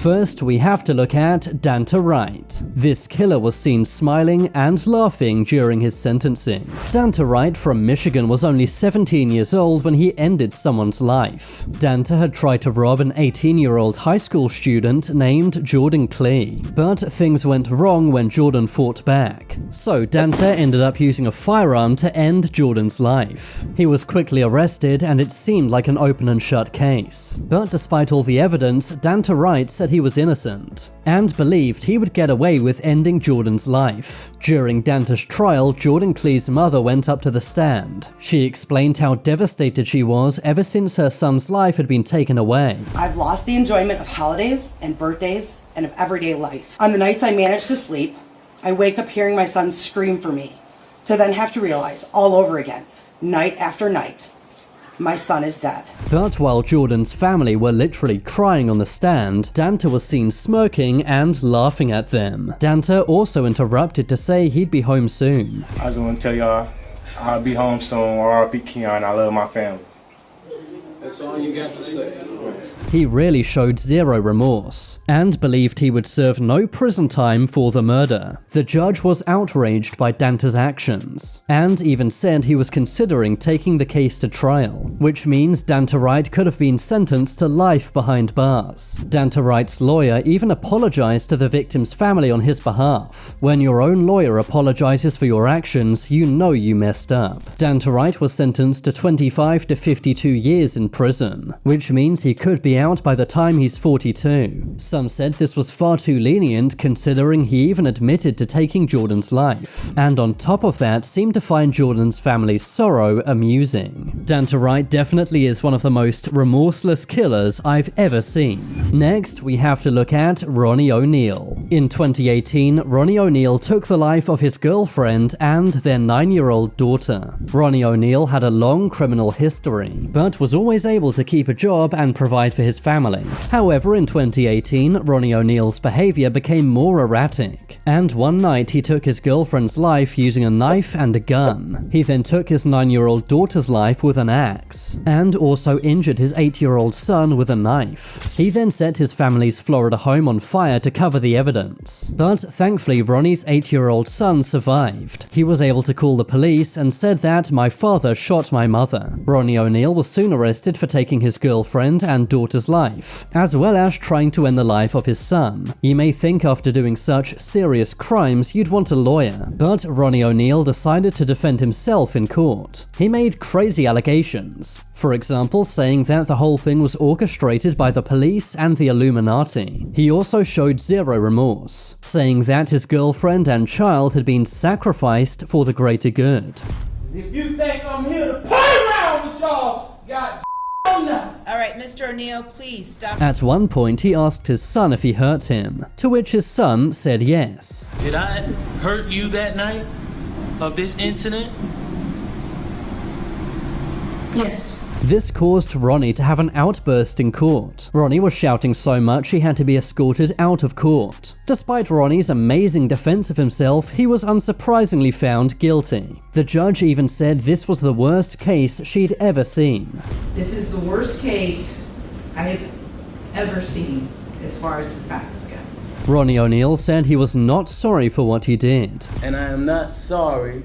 First, we have to look at Dante Wright. This killer was seen smiling and laughing during his sentencing. Dante Wright from Michigan was only 17 years old when he ended someone's life. Dante had tried to rob an 18-year-old high school student named Jordan Klee, but things went wrong when Jordan fought back. So Dante ended up using a firearm to end Jordan's life. He was quickly arrested and it seemed like an open and shut case. But despite all the evidence, Dante Wright said he was innocent and believed he would get away with ending Jordan's life. During Dante's trial, Jordan Klee's mother went up to the stand. She explained how devastated she was ever since her son's life had been taken away. I've lost the enjoyment of holidays and birthdays and of everyday life. On the nights I manage to sleep, I wake up hearing my son scream for me, to then have to realize all over again, night after night, my son is dead. But while Jordan's family were literally crying on the stand, Dante was seen smirking and laughing at them. Dante also interrupted to say he'd be home soon. I just want to tell y'all I'll be home soon. R.I.P. Keon, I love my family. That's all you got to say. He really showed zero remorse, and believed he would serve no prison time for the murder. The judge was outraged by Dante's actions, and even said he was considering taking the case to trial, which means Dante Wright could have been sentenced to life behind bars. Dante Wright's lawyer even apologized to the victim's family on his behalf. When your own lawyer apologizes for your actions, you know you messed up. Dante Wright was sentenced to 25 to 52 years in prison, which means he could be out by the time he's 42. Some said this was far too lenient considering he even admitted to taking Jordan's life, and on top of that seemed to find Jordan's family's sorrow amusing. Dante Wright definitely is one of the most remorseless killers I've ever seen. Next, we have to look at Ronnie O'Neal. In 2018, Ronnie O'Neal took the life of his girlfriend and their 9-year-old daughter. Ronnie O'Neal had a long criminal history, but was always able to keep a job and provide for his family. However, in 2018, Ronnie O'Neal's behavior became more erratic, and one night he took his girlfriend's life using a knife and a gun. He then took his 9-year-old daughter's life with an axe, and also injured his 8-year-old son with a knife. He then set his family's Florida home on fire to cover the evidence. But thankfully, Ronnie's 8-year-old son survived. He was able to call the police and said that "my father shot my mother." Ronnie O'Neal was soon arrested for taking his girlfriend and daughter's life, as well as trying to end the life of his son. You may think after doing such serious crimes you'd want a lawyer, but Ronnie O'Neal decided to defend himself in court. He made crazy allegations, for example saying that the whole thing was orchestrated by the police and the Illuminati. He also showed zero remorse, saying that his girlfriend and child had been sacrificed for the greater good. If you think I'm here to play around with y'all, God now. All right, Mr. O'Neal, please stop. At one point, he asked his son if he hurt him, to which his son said yes. Did I hurt you that night of this incident? Yes. This caused Ronnie to have an outburst in court. Ronnie was shouting so much he had to be escorted out of court. Despite Ronnie's amazing defense of himself, he was unsurprisingly found guilty. The judge even said this was the worst case she'd ever seen. This is the worst case I have ever seen as far as the facts go. Ronnie O'Neal said he was not sorry for what he did. And I am not sorry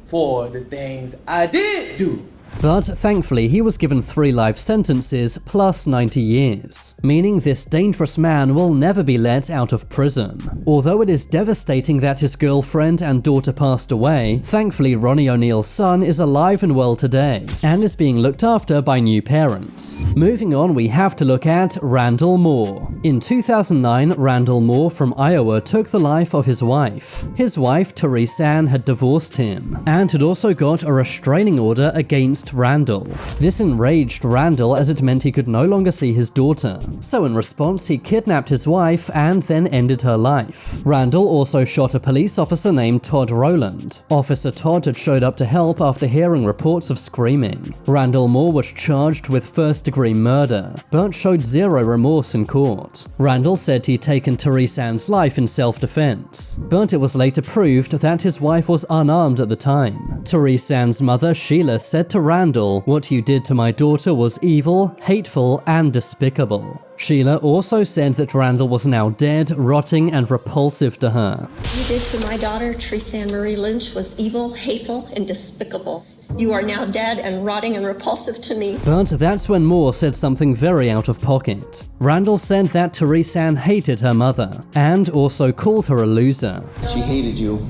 for the things I did do. But thankfully, he was given 3 life sentences plus 90 years, meaning this dangerous man will never be let out of prison. Although it is devastating that his girlfriend and daughter passed away, thankfully Ronnie O'Neal's son is alive and well today, and is being looked after by new parents. Moving on, we have to look at Randall Moore. In 2009, Randall Moore from Iowa took the life of his wife. His wife, Therese Ann, had divorced him, and had also got a restraining order against Randall. This enraged Randall as it meant he could no longer see his daughter. So in response, he kidnapped his wife and then ended her life. Randall also shot a police officer named Todd Rowland. Officer Todd had showed up to help after hearing reports of screaming. Randall Moore was charged with first-degree murder, but showed zero remorse in court. Randall said he'd taken Therese Ann's life in self-defense, but it was later proved that his wife was unarmed at the time. Therese Ann's mother, Sheila, said to Randall, what you did to my daughter was evil, hateful, and despicable. Sheila also said that Randall was now dead, rotting, and repulsive to her. You did to my daughter, Tresanne Marie Lynch, was evil, hateful, and despicable. You are now dead and rotting and repulsive to me. But that's when Moore said something very out of pocket. Randall said that Tresanne hated her mother, and also called her a loser. She hated you.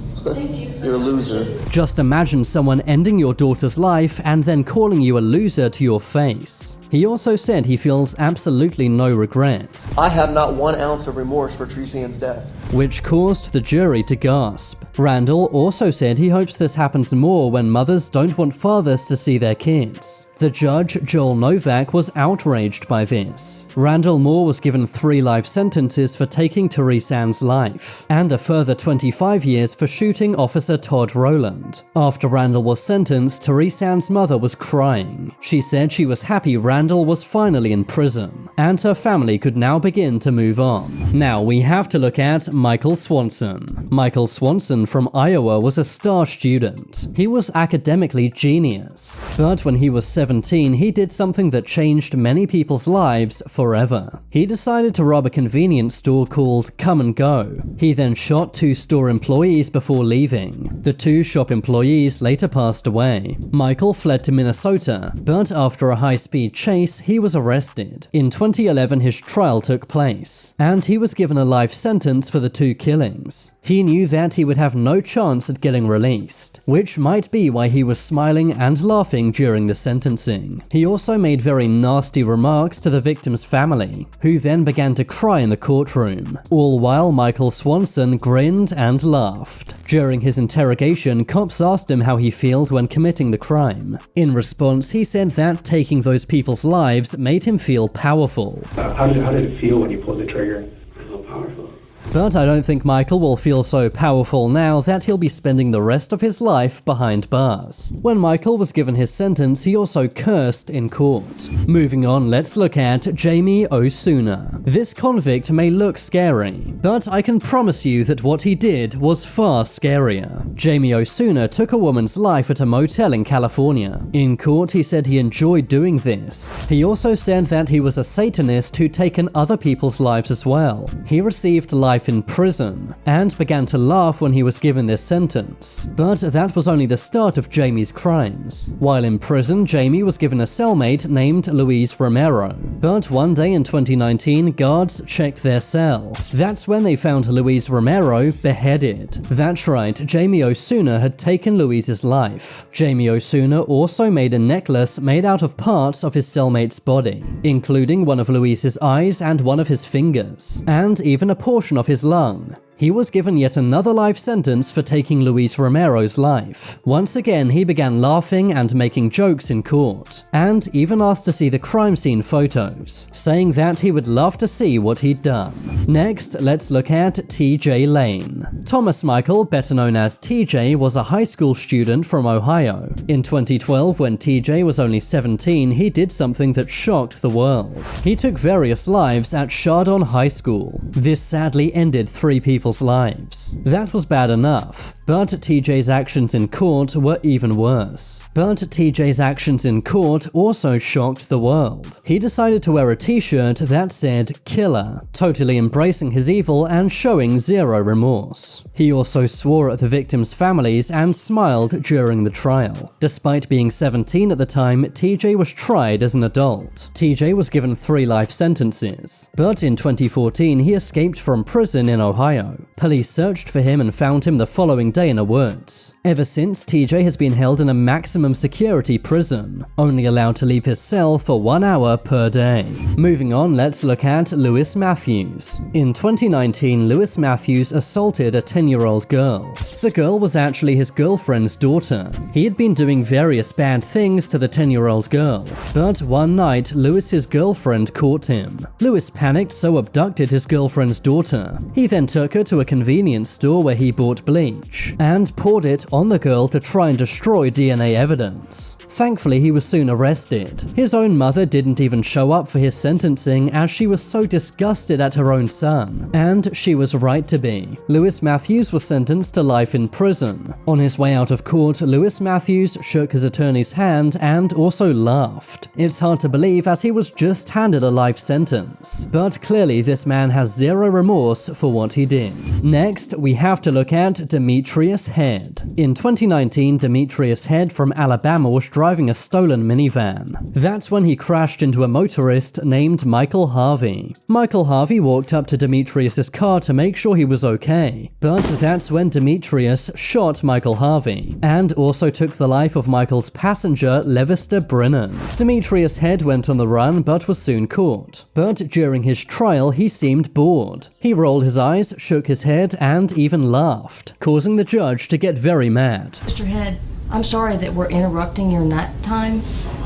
You're a loser. Just imagine someone ending your daughter's life and then calling you a loser to your face. He also said he feels absolutely no regret. I have not 1 ounce of remorse for Tresanne's death. Which caused the jury to gasp. Randall also said he hopes this happens more when mothers don't want fathers to see their kids. The judge, Joel Novak, was outraged by this. Randall Moore was given 3 life sentences for taking Tresanne's life, and a further 25 years for shooting Officer Todd Rowland. After Randall was sentenced, Tresanne's mother was crying. She said she was happy Randall was finally in prison, and her family could now begin to move on. Now we have to look at Michael Swanson. Michael Swanson from Iowa was a star student. He was academically genius. But when he was 17, he did something that changed many people's lives forever. He decided to rob a convenience store called Come and Go. He then shot 2 store employees before leaving. The 2 shop employees later passed away. Michael fled to Minnesota, but after a high-speed chase, he was arrested. In 2011, his trial took place, and he was given a life sentence for the 2 killings. He knew that he would have no chance at getting released, which might be why he was smiling and laughing during the sentencing. He also made very nasty remarks to the victim's family, who then began to cry in the courtroom, all while Michael Swanson grinned and laughed. During his interrogation, cops asked him how he felt when committing the crime. In response, he said that taking those people's lives made him feel powerful. How did it feel when you pulled the trigger? I felt powerful. But I don't think Michael will feel so powerful now that he'll be spending the rest of his life behind bars. When Michael was given his sentence, he also cursed in court. Moving on, let's look at Jamie Osuna. This convict may look scary, but I can promise you that what he did was far scarier. Jamie Osuna took a woman's life at a motel in California. In court, he said he enjoyed doing this. He also said that he was a Satanist who'd taken other people's lives as well. He received life in prison, and began to laugh when he was given this sentence. But that was only the start of Jamie's crimes. While in prison, Jamie was given a cellmate named Luis Romero. But one day in 2019, guards checked their cell. That's when they found Luis Romero beheaded. That's right, Jamie Osuna had taken Luis's life. Jamie Osuna also made a necklace made out of parts of his cellmate's body, including one of Luis's eyes and one of his fingers, and even a portion of his lung. He was given yet another life sentence for taking Luis Romero's life. Once again, he began laughing and making jokes in court, and even asked to see the crime scene photos, saying that he would love to see what he'd done. Next, let's look at TJ Lane. Thomas Michael, better known as TJ, was a high school student from Ohio. In 2012, when TJ was only 17, he did something that shocked the world. He took various lives at Chardon High School. This sadly ended 3 people's lives. That was bad enough, but TJ's actions in court were even worse. But TJ's actions in court also shocked the world. He decided to wear a t-shirt that said "Killer," totally embracing his evil and showing zero remorse. He also swore at the victims' families and smiled during the trial. Despite being 17 at the time, TJ was tried as an adult. TJ was given 3 life sentences, but in 2014 he escaped from prison in Ohio. Police searched for him and found him the following day in the woods. Ever since, TJ has been held in a maximum security prison, only allowed to leave his cell for 1 hour per day. Moving on, let's look at Lewis Matthews. In 2019, Lewis Matthews assaulted a 10-year-old girl. The girl was actually his girlfriend's daughter. He had been doing various bad things to the 10-year-old girl, but one night, Lewis's girlfriend caught him. Lewis panicked, so abducted his girlfriend's daughter. He then took her to a convenience store where he bought bleach and poured it on the girl to try and destroy DNA evidence. Thankfully, he was soon arrested. His own mother didn't even show up for his sentencing as she was so disgusted at her own son, and she was right to be. Lewis Matthews was sentenced to life in prison. On his way out of court, Lewis Matthews shook his attorney's hand and also laughed. It's hard to believe as he was just handed a life sentence, but clearly this man has zero remorse for what he did. Next, we have to look at Demetrius Head. In 2019, Demetrius Head from Alabama was driving a stolen minivan. That's when he crashed into a motorist named Michael Harvey. Michael Harvey walked up to Demetrius's car to make sure he was okay, but that's when Demetrius shot Michael Harvey, and also took the life of Michael's passenger, Levister Brennan. Demetrius Head went on the run but was soon caught. But during his trial, he seemed bored. He rolled his eyes, shook his head, and even laughed, causing the judge to get very mad. Mr. Head, I'm sorry that we're interrupting your nap time,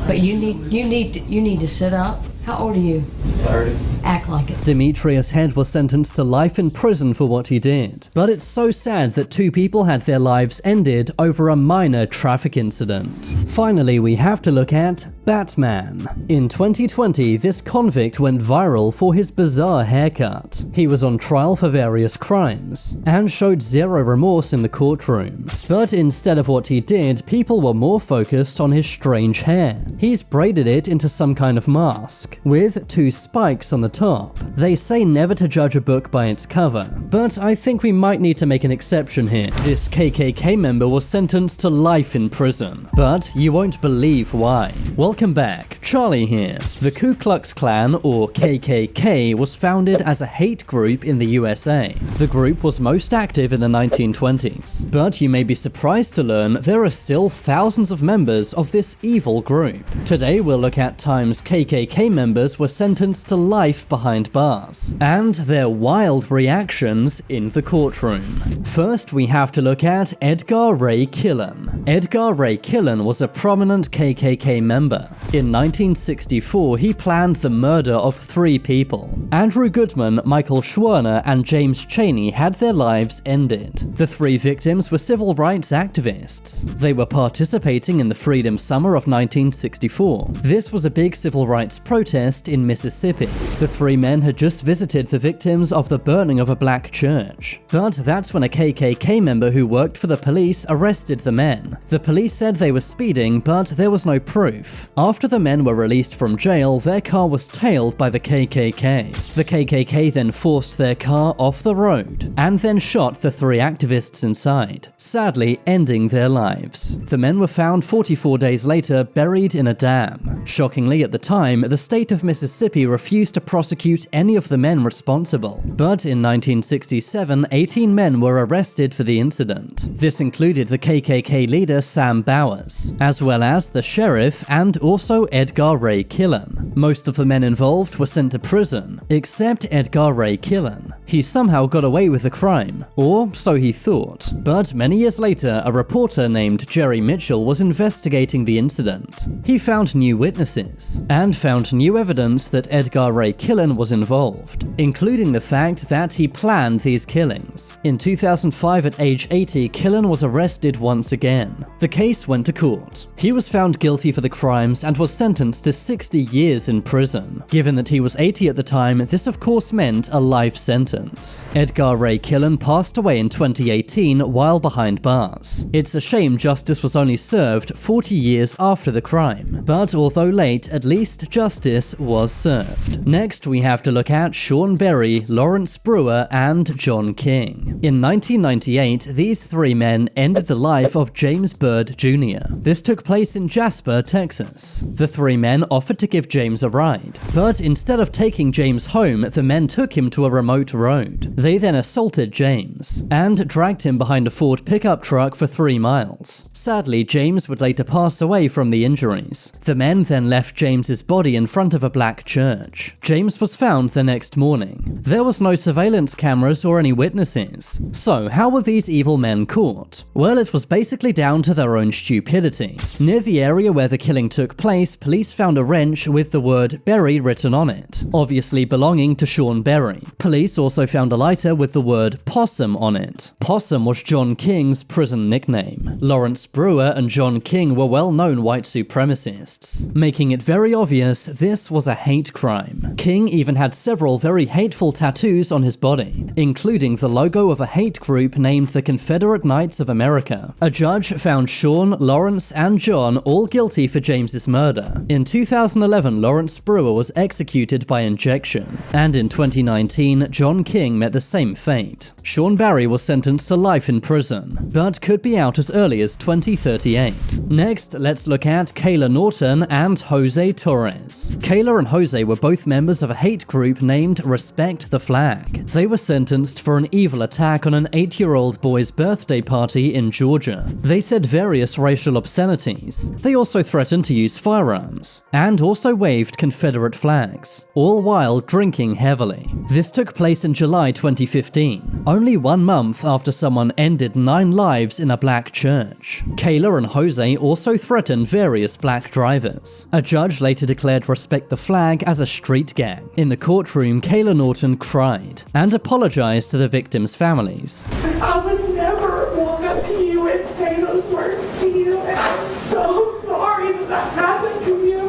but you need to sit up. How old are you? 30. Act like it. Demetrius Head was sentenced to life in prison for what he did. But it's so sad that two people had their lives ended over a minor traffic incident. Finally, we have to look at Batman. In 2020, this convict went viral for his bizarre haircut. He was on trial for various crimes and showed zero remorse in the courtroom. But instead of what he did, people were more focused on his strange hair. He's braided it into some kind of mask, with two spikes on the top. They say never to judge a book by its cover, but I think we might need to make an exception here. This KKK member was sentenced to life in prison, but you won't believe why. Welcome back, Charlie here. The Ku Klux Klan, or KKK, was founded as a hate group in the USA. The group was most active in the 1920s, but you may be surprised to learn there are still thousands of members of this evil group. Today we'll look at times KKK members were sentenced to life behind bars, and their wild reactions in the courtroom. First, we have to look at Edgar Ray Killen. Edgar Ray Killen was a prominent KKK member. In 1964, he planned the murder of 3 people. Andrew Goodman, Michael Schwerner, and James Chaney had their lives ended. The 3 victims were civil rights activists. They were participating in the Freedom Summer of 1964. This was a big civil rights protest in Mississippi. The 3 men had just visited the victims of the burning of a black church. But that's when a KKK member who worked for the police arrested the men. The police said they were speeding, but there was no proof. After the men were released from jail, their car was tailed by the KKK. The KKK then forced their car off the road, and then shot the 3 activists inside, sadly ending their lives. The men were found 44 days later buried in a dam. Shockingly, at the time, the state of Mississippi refused to prosecute any of the men responsible. But in 1967, 18 men were arrested for the incident. This included the KKK leader Sam Bowers, as well as the sheriff and also Edgar Ray Killen. Most of the men involved were sent to prison, except Edgar Ray Killen. He somehow got away with the crime, or so he thought. But many years later, a reporter named Jerry Mitchell was investigating the incident. He found new witnesses, and found new evidence that Edgar Ray Killen was involved, including the fact that he planned these killings. In 2005, at age 80, Killen was arrested once again. The case went to court. He was found guilty for the crimes and was sentenced to 60 years in prison. Given that he was 80 at the time, this of course meant a life sentence. Edgar Ray Killen passed away in 2018 while behind bars. It's a shame justice was only served 40 years after the crime, but although late, at least justice was served. Next, we have to look at Sean Berry, Lawrence Brewer, and John King. In 1998, these 3 men ended the life of James Byrd Jr. This took place in Jasper, Texas. The 3 men offered to give James a ride, but instead of taking James home, the men took him to a remote road. They then assaulted James and dragged him behind a Ford pickup truck for 3 miles. Sadly, James would later pass away from the injuries. The men then left James's body in front of a black church. James was found the next morning. There was no surveillance cameras or any witnesses. So how were these evil men caught? Well, it was basically down to their own stupidity. Near the area where the killing took place, police found a wrench with the word Berry written on it, obviously belonging to Sean Berry. Police also also found a lighter with the word Possum on it. Possum was John King's prison nickname. Lawrence Brewer and John King were well-known white supremacists, making it very obvious this was a hate crime. King even had several very hateful tattoos on his body, including the logo of a hate group named the Confederate Knights of America. A judge found Sean, Lawrence, and John all guilty for James's murder. In 2011, Lawrence Brewer was executed by injection, and in 2019, John King met the same fate. Sean Barry was sentenced to life in prison, but could be out as early as 2038. Next, let's look at Kayla Norton and Jose Torres. Kayla and Jose were both members of a hate group named Respect the Flag. They were sentenced for an evil attack on an 8-year-old boy's birthday party in Georgia. They said various racial obscenities. They also threatened to use firearms, and also waved Confederate flags, all while drinking heavily. This took place in July 2015, only 1 month after someone ended 9 lives in a black church. Kayla and Jose also threatened various black drivers. A judge later declared Respect the Flag as a street gang. In the courtroom, Kayla Norton cried and apologized to the victims' families. I would never walk up to you and say those words to you, and I'm so sorry that happened to you.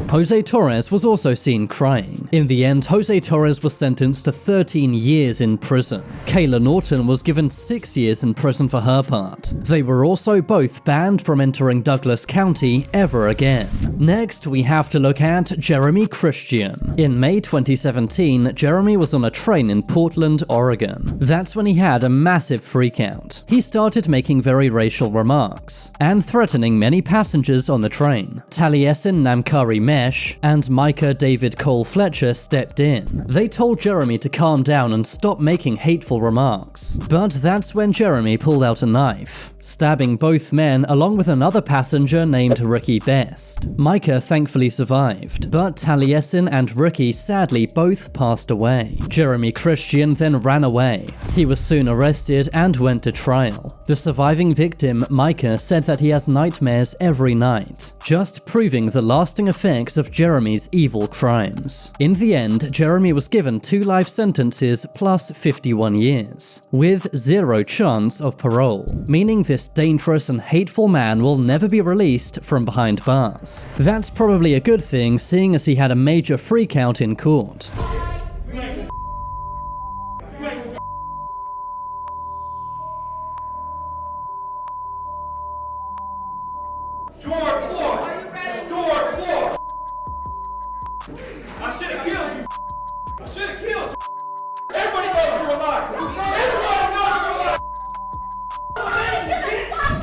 Jose Torres was also seen crying. In the end, Jose Torres was sentenced to 13 years in prison. Kayla Norton was given 6 years in prison for her part. They were also both banned from entering Douglas County ever again. Next, we have to look at Jeremy Christian. In May 2017, Jeremy was on a train in Portland, Oregon. That's when he had a massive freakout. He started making very racial remarks and threatening many passengers on the train. Taliesin Namkari Mesh and Micah David Cole Fletcher stepped in. They told Jeremy to calm down and stop making hateful remarks. But that's when Jeremy pulled out a knife, stabbing both men along with another passenger named Ricky Best. Micah thankfully survived, but Taliesin and Ricky sadly both passed away. Jeremy Christian then ran away. He was soon arrested and went to trial. The surviving victim, Micah, said that he has nightmares every night, just proving the lasting effects of Jeremy's evil crimes. In the end, Jeremy was given 2 life sentences plus 51 years, with 0 chance of parole, meaning this dangerous and hateful man will never be released from behind bars. That's probably a good thing, seeing as he had a major freakout in court.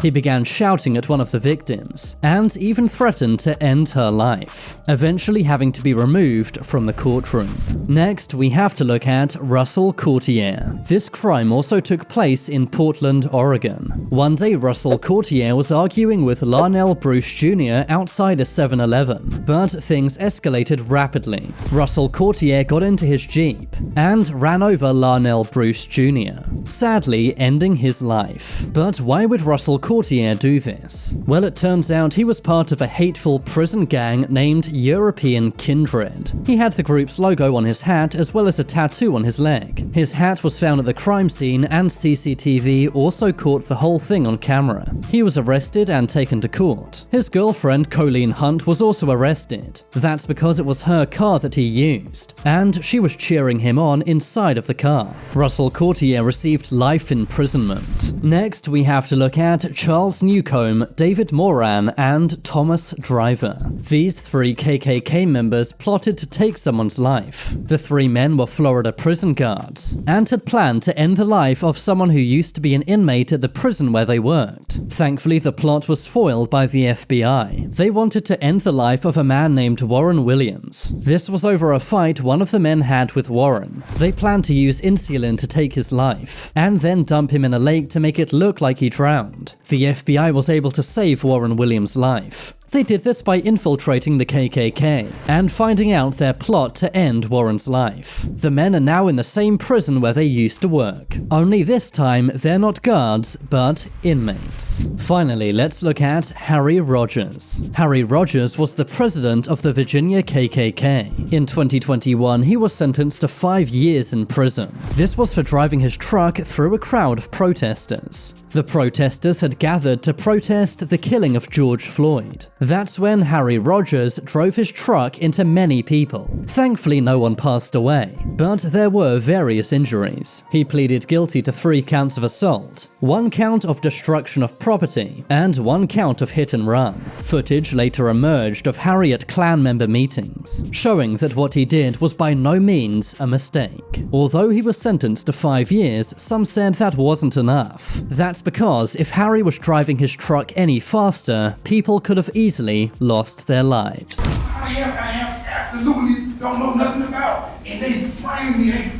He began shouting at one of the victims, and even threatened to end her life, eventually having to be removed from the courtroom. Next, we have to look at Russell Courtier. This crime also took place in Portland, Oregon. One day, Russell Courtier was arguing with Larnell Bruce Jr. outside a 7-Eleven, but things escalated rapidly. Russell Courtier got into his Jeep and ran over Larnell Bruce Jr., sadly ending his life. But why would Russell Courtier do this? Well, it turns out he was part of a hateful prison gang named European Kindred. He had the group's logo on his hat as well as a tattoo on his leg. His hat was found at the crime scene, and CCTV also caught the whole thing on camera. He was arrested and taken to court. His girlfriend, Colleen Hunt, was also arrested. That's because it was her car that he used, and she was cheering him on inside of the car. Russell Courtier received life imprisonment. Next, we have to look at Charles Newcomb, David Moran, and Thomas Driver. These 3 KKK members plotted to take someone's life. The 3 men were Florida prison guards, and had planned to end the life of someone who used to be an inmate at the prison where they worked. Thankfully, the plot was foiled by the FBI. They wanted to end the life of a man named Warren Williams. This was over a fight one of the men had with Warren. They planned to use insulin to take his life, and then dump him in a lake to make it look like he drowned. The FBI was able to save Warren Williams' life. They did this by infiltrating the KKK and finding out their plot to end Warren's life. The men are now in the same prison where they used to work, only this time they're not guards, but inmates. Finally, let's look at Harry Rogers. Harry Rogers was the president of the Virginia KKK. In 2021, he was sentenced to 5 years in prison. This was for driving his truck through a crowd of protesters. The protesters had gathered to protest the killing of George Floyd. That's when Harry Rogers drove his truck into many people. Thankfully, no one passed away, but there were various injuries. He pleaded guilty to 3 counts of assault, 1 count of destruction of property, and 1 count of hit and run. Footage later emerged of Harry at Klan member meetings, showing that what he did was by no means a mistake. Although he was sentenced to 5 years, some said that wasn't enough. That's because if Harry was driving his truck any faster, people could have easily lost their lives. I am absolutely don't know nothing about. And they framed me.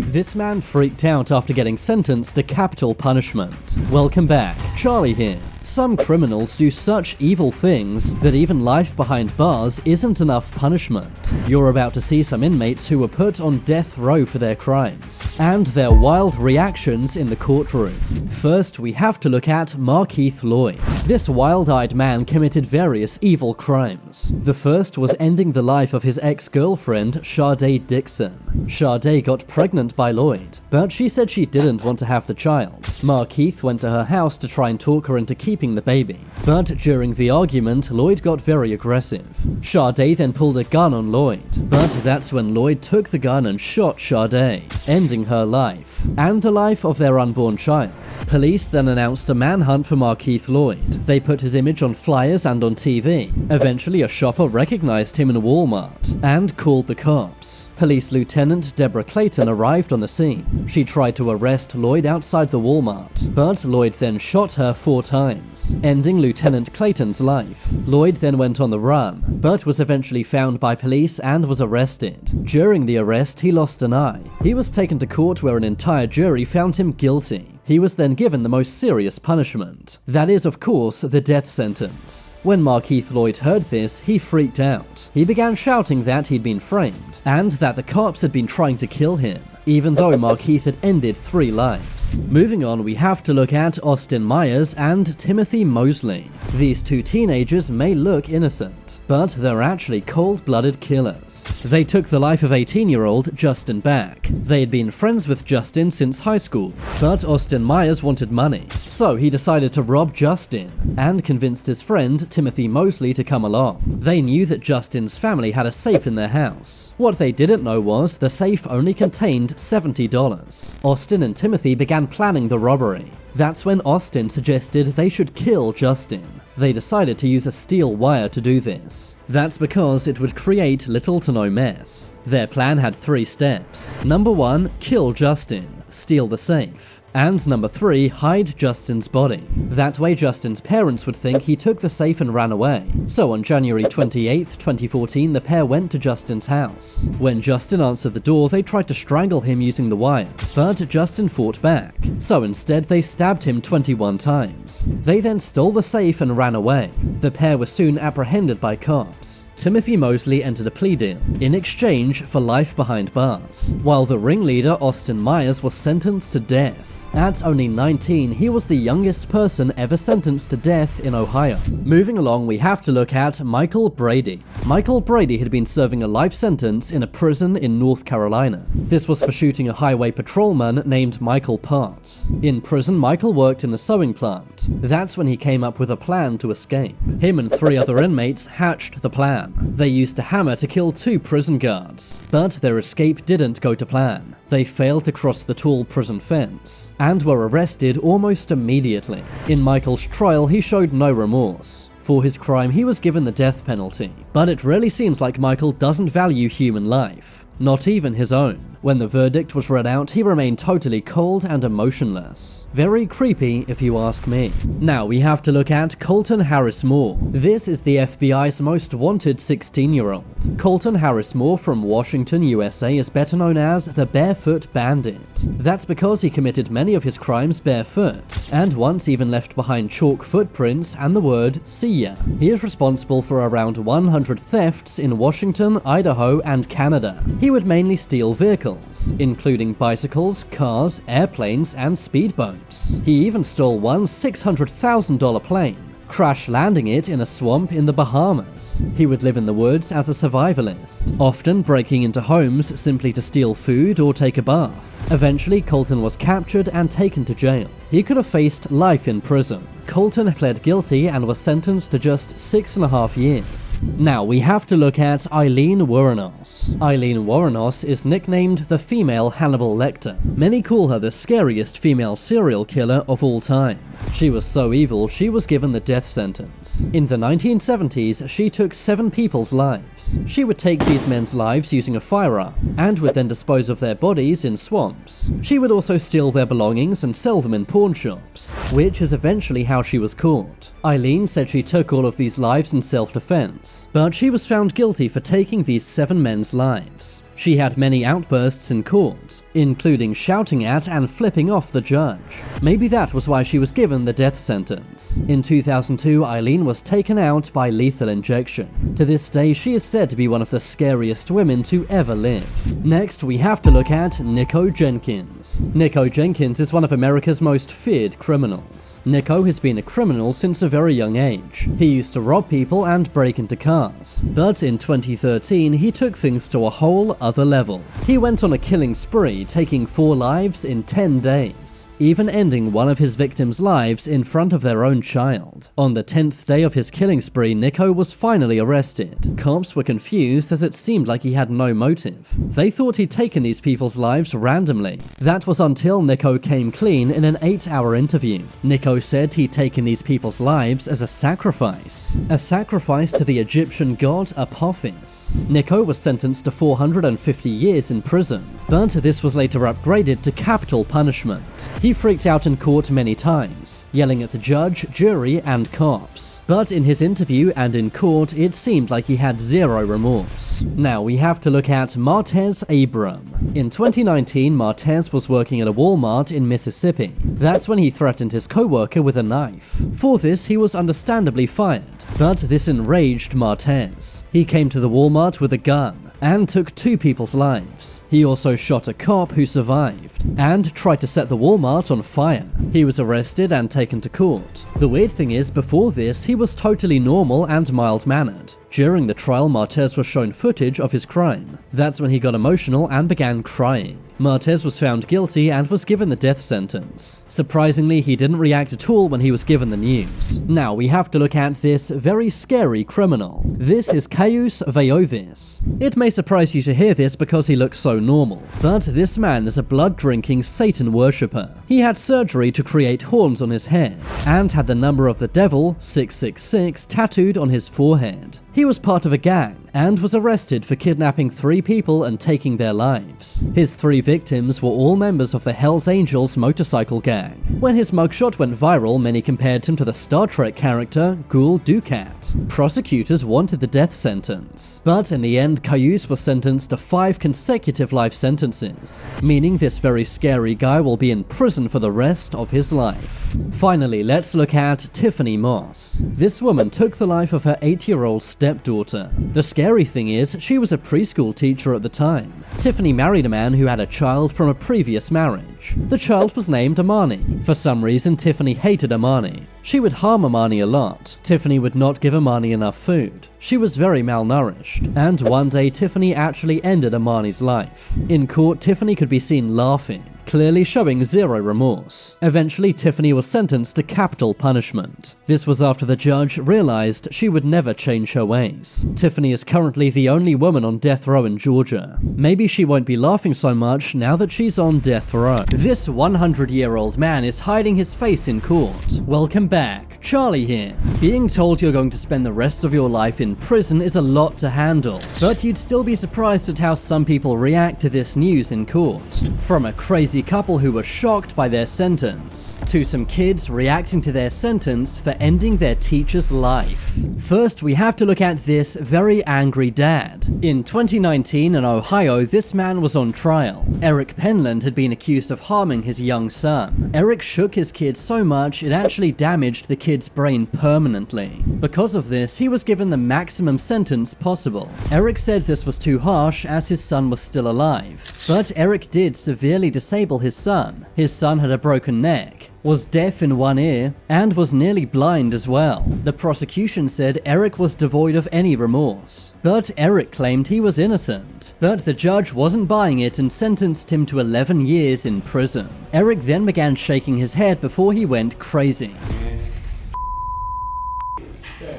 This man freaked out after getting sentenced to capital punishment. Welcome back, Charlie here. Some criminals do such evil things that even life behind bars isn't enough punishment. You're about to see some inmates who were put on death row for their crimes, and their wild reactions in the courtroom. First, we have to look at Markeith Lloyd. This wild-eyed man committed various evil crimes. The first was ending the life of his ex-girlfriend, Sade Dixon. Sade got pregnant by Lloyd, but she said she didn't want to have the child. Markeith went to her house to try and talk her into keeping the baby, but during the argument, Lloyd got very aggressive. Sade then pulled a gun on Lloyd, but that's when Lloyd took the gun and shot Sade, ending her life, and the life of their unborn child. Police then announced a manhunt for Markeith Lloyd. They put his image on flyers and on TV. Eventually, a shopper recognized him in a Walmart and called the cops. Police Lieutenant Deborah Clayton arrived on the scene. She tried to arrest Lloyd outside the Walmart, but Lloyd then shot her 4 times, ending Lieutenant Clayton's life. Lloyd then went on the run, but was eventually found by police and was arrested. During the arrest, he lost an eye. He was taken to court where an entire jury found him guilty. He was then given the most serious punishment. That is, of course, the death sentence. When Markeith Lloyd heard this, he freaked out. He began shouting that he'd been framed, and that the cops had been trying to kill him, even though Markeith had ended 3 lives. Moving on, we have to look at Austin Myers and Timothy Mosley. These 2 teenagers may look innocent, but they're actually cold-blooded killers. They took the life of 18-year-old Justin Back. They had been friends with Justin since high school, but Austin Myers wanted money, so he decided to rob Justin, and convinced his friend Timothy Mosley to come along. They knew that Justin's family had a safe in their house. What they didn't know was the safe only contained $70. Austin and Timothy began planning the robbery. That's when Austin suggested they should kill Justin. They decided to use a steel wire to do this. That's because it would create little to no mess. Their plan had 3 steps. Number 1, kill Justin, steal the safe. And number 3, hide Justin's body. That way Justin's parents would think he took the safe and ran away. So on January 28, 2014, the pair went to Justin's house. When Justin answered the door, they tried to strangle him using the wire, but Justin fought back. So instead, they stabbed him 21 times. They then stole the safe and ran away. The pair were soon apprehended by cops. Timothy Mosley entered a plea deal in exchange for life behind bars, while the ringleader Austin Myers was sentenced to death. At only 19, he was the youngest person ever sentenced to death in Ohio. Moving along, we have to look at Michael Brady. Michael Brady had been serving a life sentence in a prison in North Carolina. This was for shooting a highway patrolman named Michael Potts. In prison, Michael worked in the sewing plant. That's when he came up with a plan to escape. Him and 3 other inmates hatched the plan. They used a hammer to kill 2 prison guards, but their escape didn't go to plan. They failed to cross the tall prison fence, and were arrested almost immediately. In Michael's trial, he showed no remorse. For his crime, he was given the death penalty. But it really seems like Michael doesn't value human life, not even his own. When the verdict was read out, he remained totally cold and emotionless. Very creepy, if you ask me. Now we have to look at Colton Harris Moore. This is the FBI's most wanted 16-year-old. Colton Harris Moore from Washington, USA is better known as the Barefoot Bandit. That's because he committed many of his crimes barefoot, and once even left behind chalk footprints and the word "see ya." He is responsible for around 100 thefts in Washington, Idaho, and Canada. He would mainly steal vehicles, including bicycles, cars, airplanes, and speedboats. He even stole one $600,000 plane, crash landing it in a swamp in the Bahamas. He would live in the woods as a survivalist, often breaking into homes simply to steal food or take a bath. Eventually, Colton was captured and taken to jail. He could have faced life in prison. Colton pled guilty and was sentenced to just 6.5 years. Now we have to look at Aileen Wuornos. Aileen Wuornos is nicknamed the female Hannibal Lecter. Many call her the scariest female serial killer of all time. She was so evil, she was given the death sentence. In the 1970s, she took 7 people's lives. She would take these men's lives using a firearm, and would then dispose of their bodies in swamps. She would also steal their belongings and sell them in pawn shops, which is eventually how she was caught. Aileen said she took all of these lives in self-defense, but she was found guilty for taking these 7 men's lives. She had many outbursts in court, including shouting at and flipping off the judge. Maybe that was why she was given the death sentence. In 2002, Aileen was taken out by lethal injection. To this day, she is said to be one of the scariest women to ever live. Next, we have to look at Nico Jenkins. Nico Jenkins is one of America's most feared criminals. Nico has been a criminal since a very young age. He used to rob people and break into cars, but in 2013, he took things to a whole other level. He went on a killing spree, taking 4 lives in 10 days, even ending one of his victims' lives in front of their own child. On the 10th day of his killing spree, Nico was finally arrested. Cops were confused as it seemed like he had no motive. They thought he'd taken these people's lives randomly. That was until Nico came clean in an 8-hour interview. Nico said he'd taken these people's lives as a sacrifice to the Egyptian god Apophis. Nico was sentenced to 450 years in prison, but this was later upgraded to capital punishment. He freaked out in court many times, yelling at the judge, jury, and cops. But in his interview and in court, it seemed like he had zero remorse. Now we have to look at Martez Abram. In 2019, Martez was working at a Walmart in Mississippi. That's when he threatened his co-worker with a knife. For this, he was understandably fired, but this enraged Martez. He came to the Walmart with a gun and took 2 people's lives. He also shot a cop who survived, and tried to set the Walmart on fire. He was arrested and taken to court. The weird thing is, before this, he was totally normal and mild-mannered. During the trial, Martez was shown footage of his crime. That's when he got emotional and began crying. Martez was found guilty and was given the death sentence. Surprisingly, he didn't react at all when he was given the news. Now we have to look at this very scary criminal. This is Caius Veiovis. It may surprise you to hear this because he looks so normal, but this man is a blood-drinking Satan worshipper. He had surgery to create horns on his head, and had the number of the devil, 666, tattooed on his forehead. He was part of a gang, and was arrested for kidnapping 3 people and taking their lives. His 3 victims were all members of the Hells Angels motorcycle gang. When his mugshot went viral, many compared him to the Star Trek character Gul Dukat. Prosecutors wanted the death sentence, but in the end, Caius was sentenced to 5 consecutive life sentences, meaning this very scary guy will be in prison for the rest of his life. Finally, let's look at Tiffany Moss. This woman took the life of her 8-year-old stepdaughter. The scary thing is, she was a preschool teacher at the time. Tiffany married a man who had a child from a previous marriage. The child was named Amani. For some reason, Tiffany hated Amani. She would harm Amani a lot. Tiffany would not give Amani enough food. She was very malnourished, and one day Tiffany actually ended Amani's life. In court, Tiffany could be seen laughing, clearly showing zero remorse. Eventually, Tiffany was sentenced to capital punishment. This was after the judge realized she would never change her ways. Tiffany is currently the only woman on death row in Georgia. Maybe she won't be laughing so much now that she's on death row. This 100-year-old man is hiding his face in court. Welcome back. Charlie here. Being told you're going to spend the rest of your life in prison is a lot to handle, but you'd still be surprised at how some people react to this news in court. From a crazy couple who were shocked by their sentence, to some kids reacting to their sentence for ending their teacher's life. First, we have to look at this very angry dad. In 2019 in Ohio, this man was on trial. Eric Penland had been accused of harming his young son. Eric shook his kid so much it actually damaged the kid's brain permanently. Because of this, he was given the maximum sentence possible. Eric said this was too harsh as his son was still alive. But Eric did severely disable his son. His son had a broken neck, was deaf in one ear, and was nearly blind as well. The prosecution said Eric was devoid of any remorse. But Eric claimed he was innocent. But the judge wasn't buying it and sentenced him to 11 years in prison. Eric then began shaking his head before he went crazy.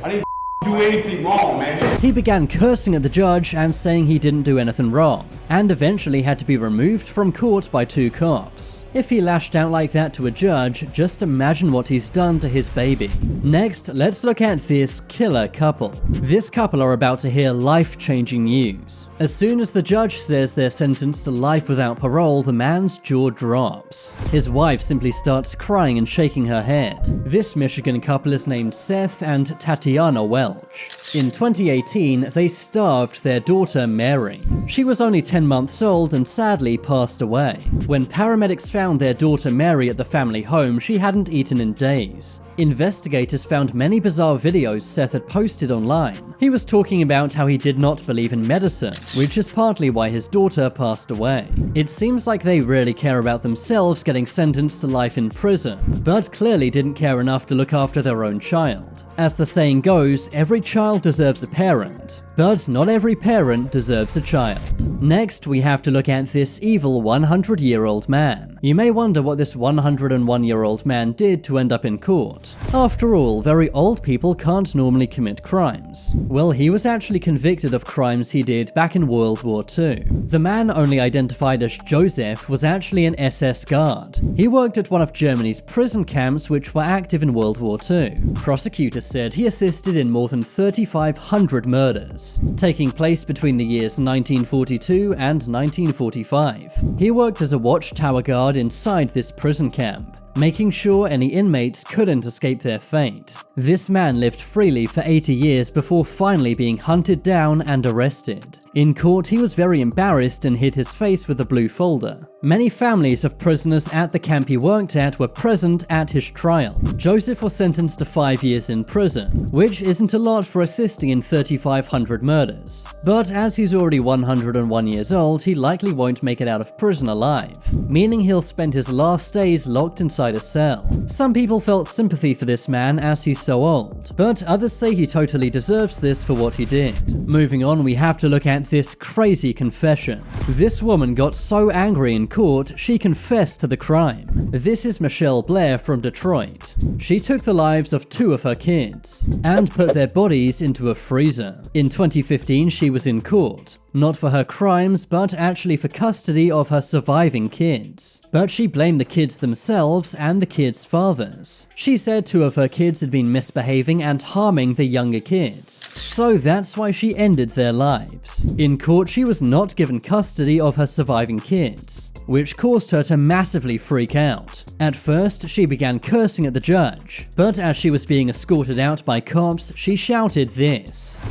I didn't do anything wrong, man. He began cursing at the judge and saying he didn't do anything wrong, and eventually had to be removed from court by 2 cops. If he lashed out like that to a judge, just imagine what he's done to his baby. Next, let's look at this killer couple. This couple are about to hear life-changing news. As soon as the judge says they're sentenced to life without parole, the man's jaw drops. His wife simply starts crying and shaking her head. This Michigan couple is named Seth and Tatiana Welch. In 2018, they starved their daughter Mary. She was only 10 months old and sadly passed away. When paramedics found their daughter Mary at the family home, she hadn't eaten in days. Investigators found many bizarre videos Seth had posted online. He was talking about how he did not believe in medicine, which is partly why his daughter passed away. It seems like they really care about themselves getting sentenced to life in prison, but clearly didn't care enough to look after their own child. As the saying goes, every child deserves a parent, but not every parent deserves a child. Next, we have to look at this evil 100-year-old man. You may wonder what this 101-year-old man did to end up in court. After all, very old people can't normally commit crimes. Well, he was actually convicted of crimes he did back in World War II. The man, only identified as Joseph, was actually an SS guard. He worked at one of Germany's prison camps which were active in World War II. Prosecutors said he assisted in more than 3,500 murders, taking place between the years 1942 and 1945. He worked as a watchtower guard inside this prison camp, making sure any inmates couldn't escape their fate. This man lived freely for 80 years before finally being hunted down and arrested. In court, he was very embarrassed and hid his face with a blue folder. Many families of prisoners at the camp he worked at were present at his trial. Joseph was sentenced to 5 years in prison, which isn't a lot for assisting in 3,500 murders. But as he's already 101 years old, he likely won't make it out of prison alive, meaning he'll spend his last days locked inside a cell. Some people felt sympathy for this man as he's so old, but others say he totally deserves this for what he did. Moving on, we have to look at this crazy confession. This woman got so angry in court, she confessed to the crime. This is Michelle Blair from Detroit. She took the lives of 2 of her kids and put their bodies into a freezer. In 2015, she was in court, not for her crimes, but actually for custody of her surviving kids. But she blamed the kids themselves and the kids' fathers. She said 2 of her kids had been misbehaving and harming the younger kids, so that's why she ended their lives. In court, she was not given custody of her surviving kids, which caused her to massively freak out. At first, she began cursing at the judge, but as she was being escorted out by cops, she shouted this.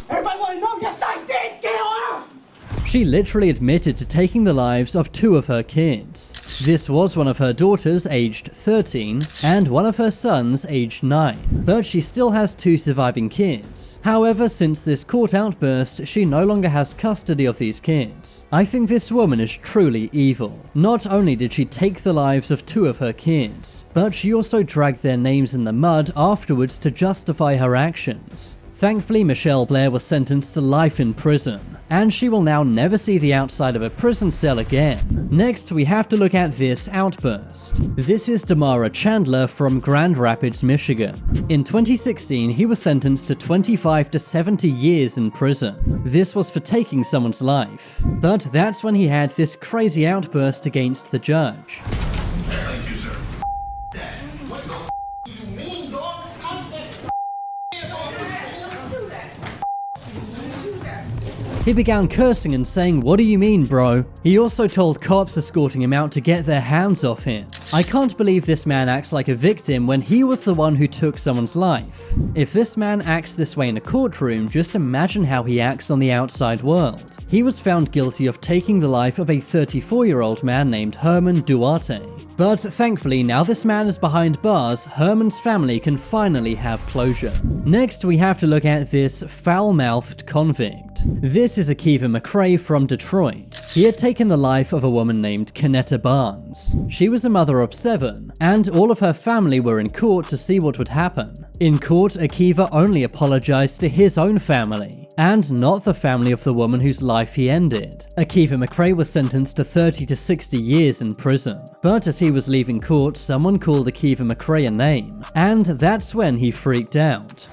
Everybody want to know? Yes, I did kill her! She literally admitted to taking the lives of 2 of her kids. This was one of her daughters aged 13 and one of her sons aged 9, but she still has 2 surviving kids. However, since this court outburst, she no longer has custody of these kids. I think this woman is truly evil. Not only did she take the lives of 2 of her kids, but she also dragged their names in the mud afterwards to justify her actions. Thankfully, Michelle Blair was sentenced to life in prison, and she will now never see the outside of a prison cell again. Next, we have to look at this outburst. This is Damara Chandler from Grand Rapids, Michigan. In 2016, he was sentenced to 25 to 70 years in prison. This was for taking someone's life. But that's when he had this crazy outburst against the judge. Thank you, sir. He began cursing and saying, "What do you mean, bro?" He also told cops escorting him out to get their hands off him. I can't believe this man acts like a victim when he was the one who took someone's life. If this man acts this way in a courtroom, just imagine how he acts on the outside world. He was found guilty of taking the life of a 34-year-old man named Herman Duarte. But thankfully, now this man is behind bars, Herman's family can finally have closure. Next, we have to look at this foul-mouthed convict. This is Akiva McRae from Detroit. He had taken the life of a woman named Kenetta Barnes. She was a mother of 7, and all of her family were in court to see what would happen. In court, Akiva only apologized to his own family, and not the family of the woman whose life he ended. Akiva McRae was sentenced to 30 to 60 years in prison. But as he was leaving court, someone called Akiva McRae a name, and that's when he freaked out.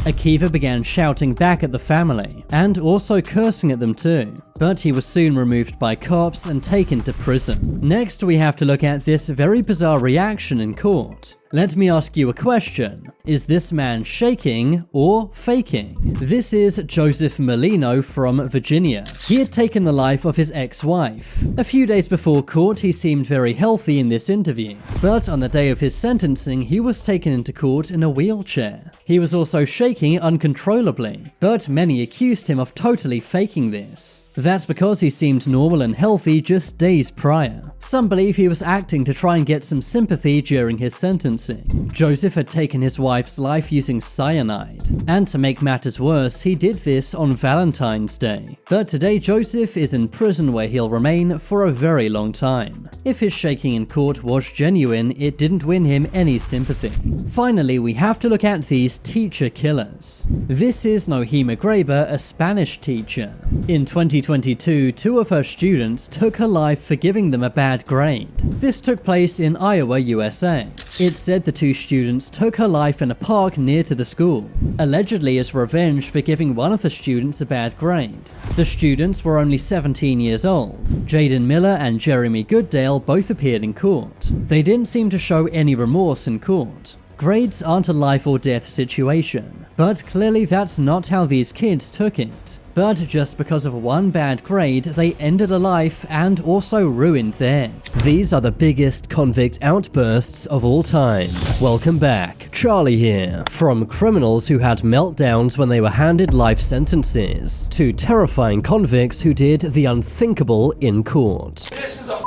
Akiva began shouting back at the family, and also cursing at them too. But he was soon removed by cops and taken to prison. Next, we have to look at this very bizarre reaction in court. Let me ask you a question. Is this man shaking or faking? This is Joseph Molino from Virginia. He had taken the life of his ex-wife. A few days before court, he seemed very healthy in this interview. But on the day of his sentencing, he was taken into court in a wheelchair. He was also shaking uncontrollably, but many accused him of totally faking this. That's because he seemed normal and healthy just days prior. Some believe he was acting to try and get some sympathy during his sentencing. Joseph had taken his wife's life using cyanide, and to make matters worse, he did this on Valentine's Day. But today Joseph is in prison where he'll remain for a very long time. If his shaking in court was genuine, it didn't win him any sympathy. Finally, we have to look at these teacher killers. This is Nohema Graber, a Spanish teacher. In 2022, 2 of her students took her life for giving them a bad grade. This took place in Iowa, USA. It said the 2 students took her life in a park near to the school, allegedly as revenge for giving one of the students a bad grade. The students were only 17 years old. Jaden Miller and Jeremy Gooddale both appeared in court. They didn't seem to show any remorse in court. Grades aren't a life or death situation, but clearly that's not how these kids took it. But just because of one bad grade, they ended a life and also ruined theirs. These are the biggest convict outbursts of all time. Welcome back, Charlie here. From criminals who had meltdowns when they were handed life sentences, to terrifying convicts who did the unthinkable in court. This is a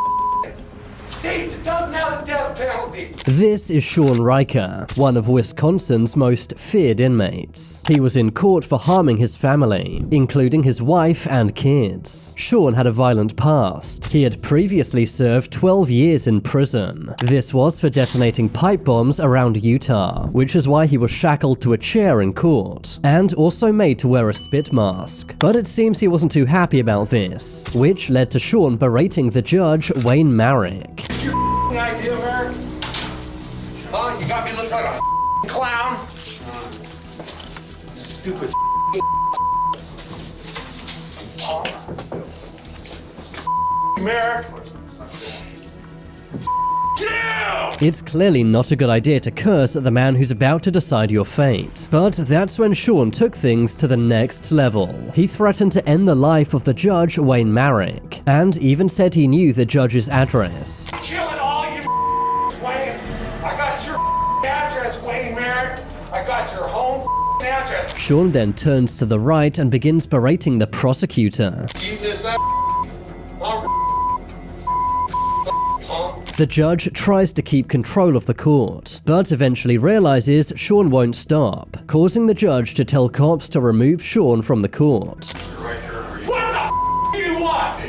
state that doesn't have the death penalty. This is Sean Riker, one of Wisconsin's most feared inmates. He was in court for harming his family, including his wife and kids. Sean had a violent past. He had previously served 12 years in prison. This was for detonating pipe bombs around Utah, which is why he was shackled to a chair in court, and also made to wear a spit mask. But it seems he wasn't too happy about this, which led to Sean berating the judge, Wayne Marrick. Your idea, man? Huh? You got me looking like a clown? Stupid punk. Merrick. Yeah! It's clearly not a good idea to curse at the man who's about to decide your fate. But that's when Sean took things to the next level. He threatened to end the life of the judge, Wayne Marrick, and even said he knew the judge's address. Killing all you Wayne. I got your address, Wayne Merrick. I got your home address. Sean then turns to the right and begins berating the prosecutor. Eat this up. The judge tries to keep control of the court, but eventually realizes Sean won't stop, causing the judge to tell cops to remove Sean from the court. What the do you want?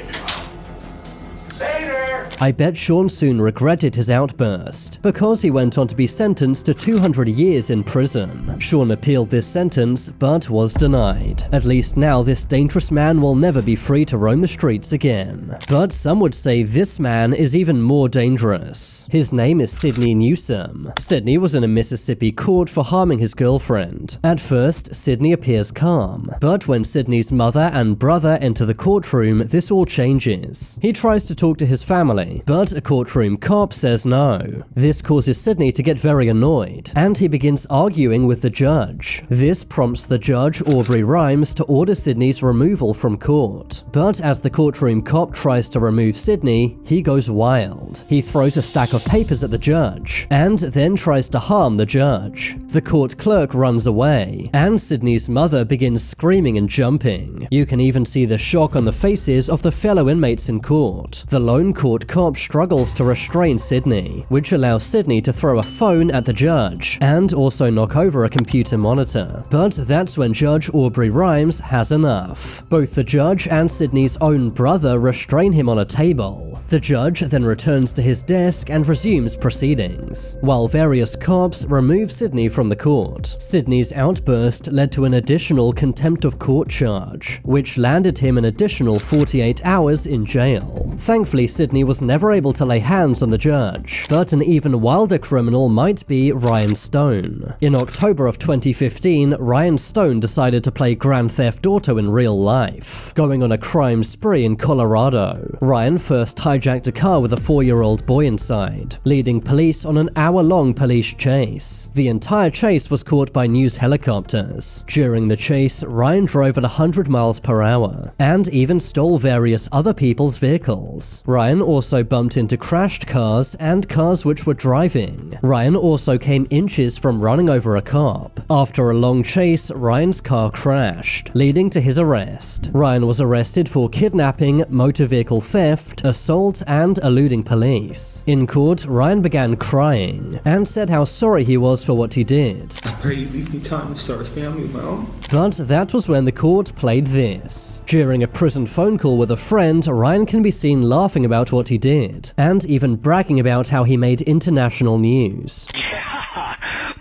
Later. I bet Sean soon regretted his outburst, because he went on to be sentenced to 200 years in prison. Sean appealed this sentence, but was denied. At least now this dangerous man will never be free to roam the streets again. But some would say this man is even more dangerous. His name is Sidney Newsome. Sidney was in a Mississippi court for harming his girlfriend. At first, Sidney appears calm, but when Sidney's mother and brother enter the courtroom, this all changes. He tries to talk to his family, but a courtroom cop says no. This causes Sidney to get very annoyed, and he begins arguing with the judge. This prompts the judge, Aubrey Rhymes, to order Sidney's removal from court. But as the courtroom cop tries to remove Sidney, he goes wild. He throws a stack of papers at the judge, and then tries to harm the judge. The court clerk runs away, and Sidney's mother begins screaming and jumping. You can even see the shock on the faces of the fellow inmates in court. The lone court cop struggles to restrain Sidney, which allows Sidney to throw a phone at the judge, and also knock over a computer monitor. But that's when Judge Aubrey Rhymes has enough. Both the judge and Sidney's own brother restrain him on a table. The judge then returns to his desk and resumes proceedings, while various cops remove Sidney from the court. Sidney's outburst led to an additional contempt of court charge, which landed him an additional 48 hours in jail. Thankfully, Sidney was never able to lay hands on the judge, but an even wilder criminal might be Ryan Stone. In October of 2015, Ryan Stone decided to play Grand Theft Auto in real life, going on a crime spree in Colorado. Ryan first hijacked a car with a 4-year-old boy inside, leading police on an hour-long police chase. The entire chase was caught by news helicopters. During the chase, Ryan drove at 100 miles per hour, and even stole various other people's vehicles. Ryan also bumped into crashed cars and cars which were driving. Ryan also came inches from running over a cop. After a long chase, Ryan's car crashed, leading to his arrest. Ryan was arrested for kidnapping, motor vehicle theft, assault, and eluding police. In court, Ryan began crying and said how sorry he was for what he did. I pray you leave me time to start a family of my own. But that was when the court played this. During a prison phone call with a friend, Ryan can be seen laughing about what he did, and even bragging about how he made international news.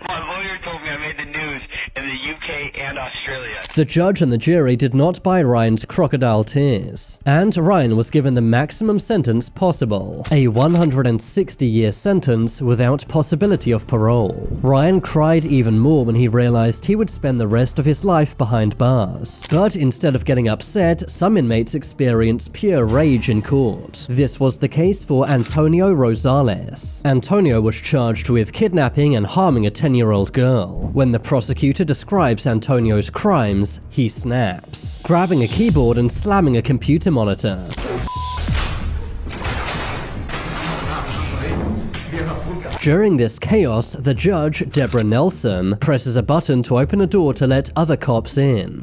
My lawyer told me I made the news in the UK and Australia. The judge and the jury did not buy Ryan's crocodile tears, and Ryan was given the maximum sentence possible, a 160-year sentence without possibility of parole. Ryan cried even more when he realized he would spend the rest of his life behind bars. But instead of getting upset, some inmates experienced pure rage in court. This was the case for Antonio Rosales. Antonio was charged with kidnapping and harming a 10-year-old girl. When the prosecutor describes Antonio's crimes, he snaps, grabbing a keyboard and slamming a computer monitor. During this chaos, the judge, Deborah Nelson, presses a button to open a door to let other cops in.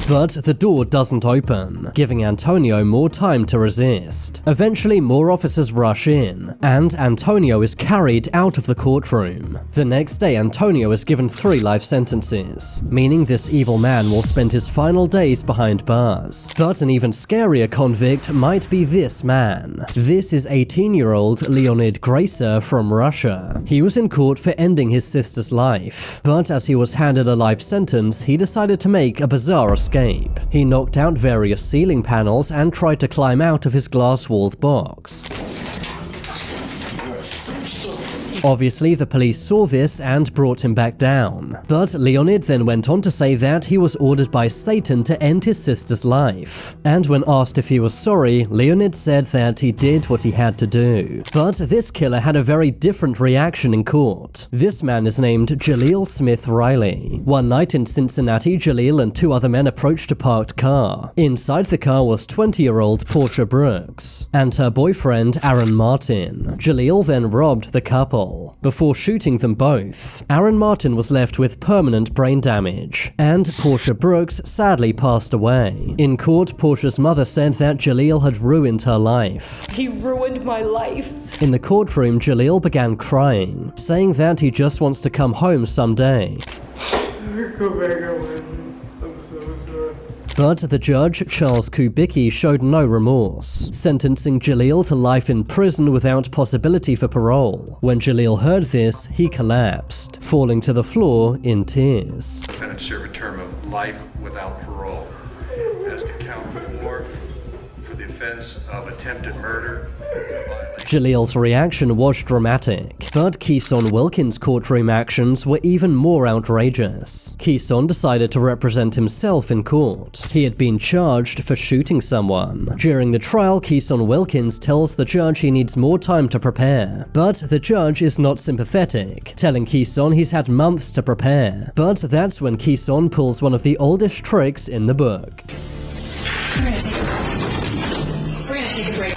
But the door doesn't open, giving Antonio more time to resist. Eventually, more officers rush in, and Antonio is carried out of the courtroom. The next day, Antonio is given 3 life sentences, meaning this evil man will spend his final days behind bars. But an even scarier convict might be this man. This is 18-year-old Leonid Gracer from Russia. He was in court for ending his sister's life, but as he was handed a life sentence, he decided to make a bizarre escape. He knocked out various ceiling panels and tried to climb out of his glass-walled box. Obviously, the police saw this and brought him back down. But Leonid then went on to say that he was ordered by Satan to end his sister's life. And when asked if he was sorry, Leonid said that he did what he had to do. But this killer had a very different reaction in court. This man is named Jaleel Smith Riley. One night in Cincinnati, Jaleel and 2 other men approached a parked car. Inside the car was 20-year-old Portia Brooks and her boyfriend Aaron Martin. Jaleel then robbed the couple before shooting them both. Aaron Martin was left with permanent brain damage, and Portia Brooks sadly passed away. In court, Portia's mother said that Jaleel had ruined her life. He ruined my life. In the courtroom, Jaleel began crying, saying that he just wants to come home someday. Go back, I'm so sorry. But the judge, Charles Kubicki, showed no remorse, sentencing Jalil to life in prison without possibility for parole. When Jalil heard this, he collapsed, falling to the floor in tears. Defendant serve a term of life without parole. As to count 4 for the offense of attempted murder. Jalil's reaction was dramatic, but Keeson Wilkins' courtroom actions were even more outrageous. Keeson decided to represent himself in court. He had been charged for shooting someone. During the trial, Keeson Wilkins tells the judge he needs more time to prepare, but the judge is not sympathetic, telling Keeson he's had months to prepare. But that's when Keeson pulls one of the oldest tricks in the book.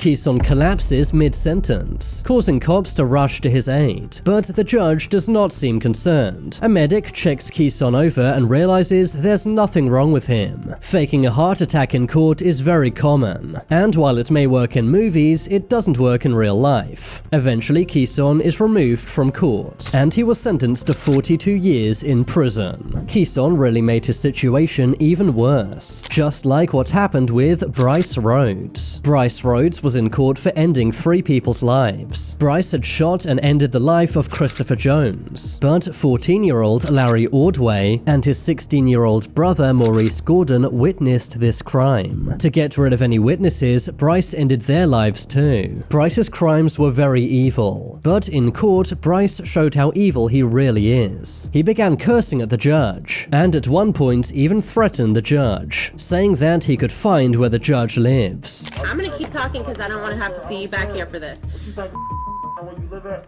Keeson collapses mid-sentence, causing cops to rush to his aid, but the judge does not seem concerned. A medic checks Keeson over and realizes there's nothing wrong with him. Faking a heart attack in court is very common, and while it may work in movies, it doesn't work in real life. Eventually, Keeson is removed from court, and he was sentenced to 42 years in prison. Keeson really made his situation even worse, just like what happened with Bryce Rhodes. Bryce Rhodes was in court for ending 3 people's lives. Bryce had shot and ended the life of Christopher Jones, but 14-year-old Larry Ordway and his 16-year-old brother Maurice Gordon witnessed this crime. To get rid of any witnesses, Bryce ended their lives too. Bryce's crimes were very evil, but in court, Bryce showed how evil he really is. He began cursing at the judge, and at one point even threatened the judge, saying that he could find where the judge lives. I'm gonna keep talking because I don't want to have to see you back here for this.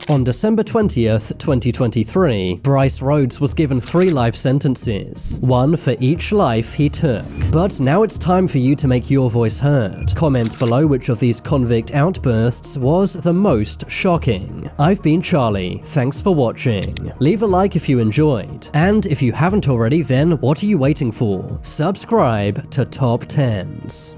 On December 20th, 2023, Bryce Rhodes was given 3 life sentences, 1 for each life he took. But now it's time for you to make your voice heard. Comment below which of these convict outbursts was the most shocking. I've been Charlie, thanks for watching. Leave a like if you enjoyed, and if you haven't already, then what are you waiting for? Subscribe to Top 10s.